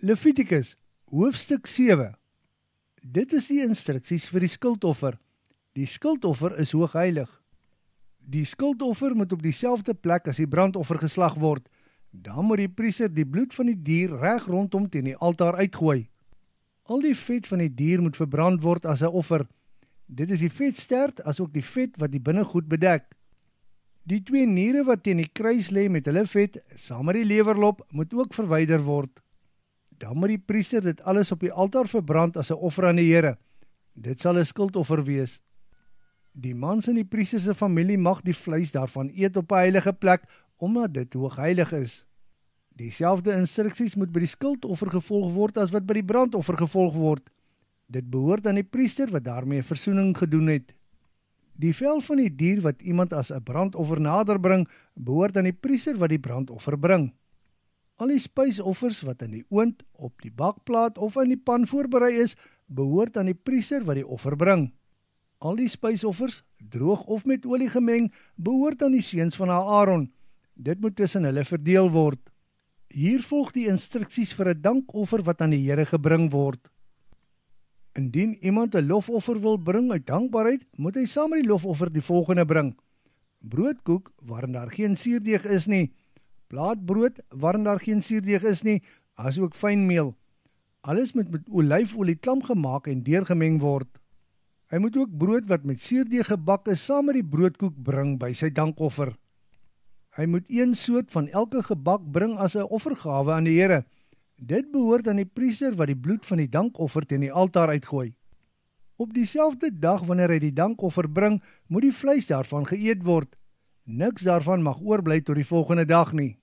Levitikus, hoofstuk 7. Dit is die instruksies vir die skuldoffer. Die skuldoffer is hoogheilig. Die skuldoffer moet op dieselfde plek as die brandoffer geslag word. Dan moet die priester die bloed van die dier reg rondom teen die altaar uitgooi. Al die vet van die dier moet verbrand word as 'n offer. Dit is die vetstert asook die vet wat die binnegoed bedek. Die 2 niere wat teen die kruis lê met hulle vet, saam met die lewerlop, moet ook verwyder word. Dan moet die priester dit alles op die altaar verbrand as 'n offer aan die Here. Dit sal 'n skuldoffer wees. Die mans in die priester se familie mag die vleis daarvan eet op 'n heilige plek, omdat dit hoogheilig is. Dieselfde instruksies moet by die skuldoffer gevolg word as wat by die brandoffer gevolg word. Dit behoort aan die priester wat daarmee versoening gedoen het. Die vel van die dier wat iemand as 'n brandoffer nader bring, behoort aan die priester wat die brandoffer bring. Al die spysoffers wat in die oond, op die bakplaat of in die pan voorberei is, behoort aan die priester wat die offer bring. Al die spysoffers, droog of met olie gemeng, behoort aan die seuns van Aaron. Dit moet tussen hulle verdeel word. Hier volg die instruksies vir 'n dankoffer wat aan die Here gebring word. Indien iemand 'n lofoffer wil bring uit dankbaarheid, moet hy saam met die lofoffer die volgende bring: broodkoek waarin daar geen suurdeeg is nie, plaatbrood waarin daar geen suurdeeg is nie, asook fynmeel. Alles moet met olyfolie klam gemaak en deurgemeng word. Hy moet ook brood wat met suurdeeg gebak is saam met die broodkoek bring by sy dankoffer. Hy moet 1 soort van elke gebak bring as 'n offergawe aan die Here. Dit behoort aan die priester wat die bloed van die dankoffer teen die altaar uitgooi. Op dieselfde dag wanneer hy die dankoffer bring, moet die vleis daarvan geëet word. Niks daarvan mag oorbly tot die volgende dag nie.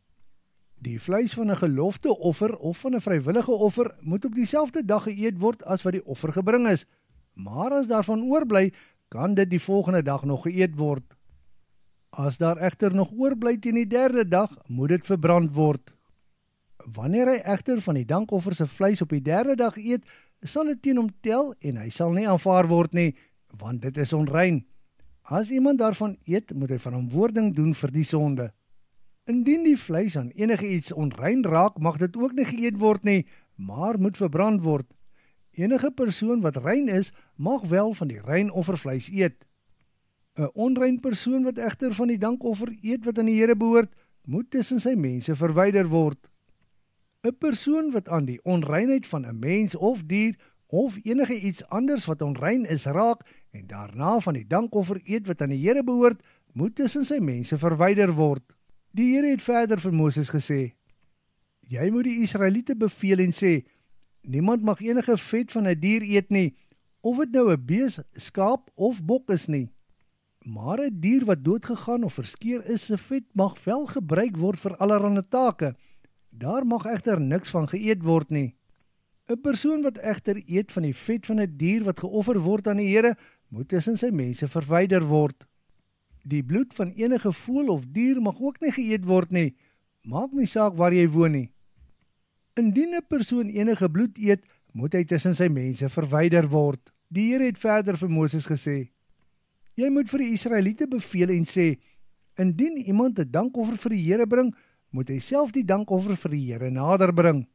Die vleis van 'n gelofte offer of van 'n vrywillige offer moet op dieselfde dag geëet word as wat die offer gebring is. Maar as daarvan oorbly, kan dit die volgende dag nog geëet word. As daar egter nog oorbly teen die 3de dag, moet dit verbrand word. Wanneer hy egter van die dankoffer se vleis op die 3de dag eet, sal dit teen hom tel en hy sal nie aanvaar word nie, want dit is onrein. As iemand daarvan eet, moet hy verantwoording doen vir die sonde. Indien die vleis aan enige iets onrein raak, mag dit ook nie geëet word nie, maar moet verbrand word. Enige persoon wat rein is, mag wel van die rein offervleis eet. 'n Onrein persoon wat egter van die dankoffer eet wat aan die Here behoort, moet tussen sy mense verwyder word. 'n Persoon wat aan die onreinheid van 'n mens of dier of enige iets anders wat onrein is raak en daarna van die dankoffer eet wat aan die Here behoort, moet tussen sy mense verwyder word. Die Here het verder vir Moses gesê: "Jy moet die Israeliete beveel en sê: niemand mag enige vet van 'n dier eet nie, of dit nou 'n bees, skaap of bok is nie. Maar 'n dier wat doodgegaan of verskeur is, se vet mag wel gebruik word vir allerlei take. Daar mag egter niks van geëet word nie. 'n Persoon wat egter eet van die vet van 'n dier wat geoffer word aan die Here, moet tussen sy mense verwyder word. Die bloed van enige voël of dier mag ook nie geëet word nie, maak nie saak waar jy woon nie. Indien 'n persoon enige bloed eet, moet hy tussen sy mense verwyder word." Die Here het verder vir Moses gesê: "Jy moet vir die Israeliete beveel en sê: indien iemand 'n dankoffer vir die Here bring, moet hy self die dankoffer vir die Here nader bring.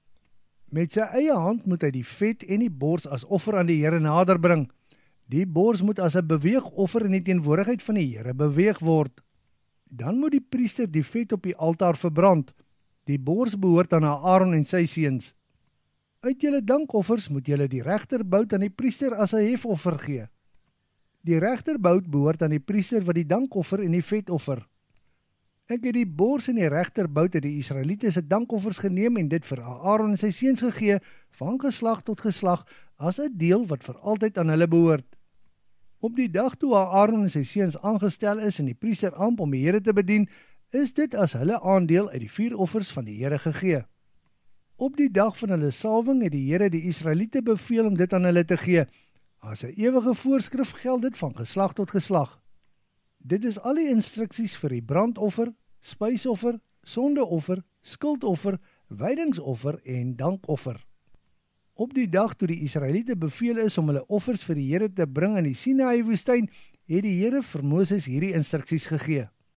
Met sy eie hand moet hy die vet en die bors as offer aan die Here nader bring. Die bors moet as 'n beweegoffer in die teenwoordigheid van die Here beweeg word. Dan moet die priester die vet op die altaar verbrand. Die bors behoort aan Aaron en sy seuns. Uit julle dankoffers moet julle die regterbout aan die priester as 'n hefoffer gee. Die regterbout behoort aan die priester wat die dankoffer en die vet offer. Ek het die bors en die regterbout uit die Israeliete se dankoffers geneem en dit vir Aaron en sy seuns gegee, van geslag tot geslag, as 'n deel wat vir altyd aan hulle behoort. Op die dag toe Aaron en sy seuns aangestel is in die priesteramp om die Here te bedien, is dit as hulle aandeel uit die 4 offers van die Here gegee. Op die dag van hulle salwing het die Here die Israeliete beveel om dit aan hulle te gee. As 'n ewige voorskrif geld dit van geslag tot geslag. Dit is al die instruksies vir die brandoffer, spysoffer, sondeoffer, skuldoffer, wydingsoffer en dankoffer. Op die dag toe die Israeliete beveel is om hulle offers vir die Here te bring in die Sinaï woestyn, het die Here vir Moses hierdie instruksies gegee.